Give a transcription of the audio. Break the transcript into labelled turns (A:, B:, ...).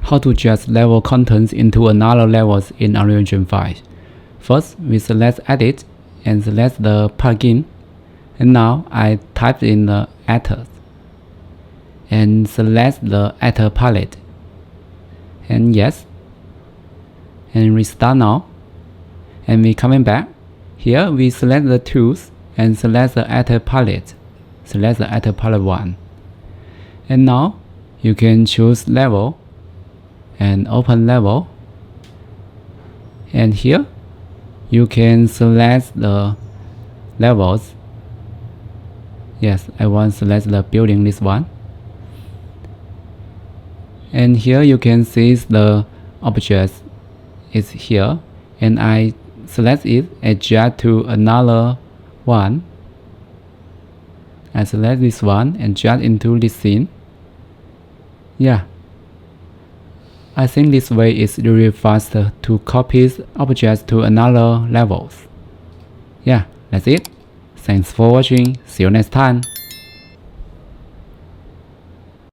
A: How to just level contents into another levels in Unreal Engine 5. First, we select Edit and select the plugin. And now I type in the actors and select the actor palette. And yes. And restart now. And we coming back. Here we select the tools and select the actor palette. Select the actor palette 1. And now you can choose level and open level. And here you can select the levels. Yes, I want to select the building, this one. And here you can see the objects is here, and I select it, adjust to another one. I select this one and adjust into this scene. Yeah, I think this way is really faster to copy objects to another levels. Yeah, that's it. Thanks for watching. See you next time.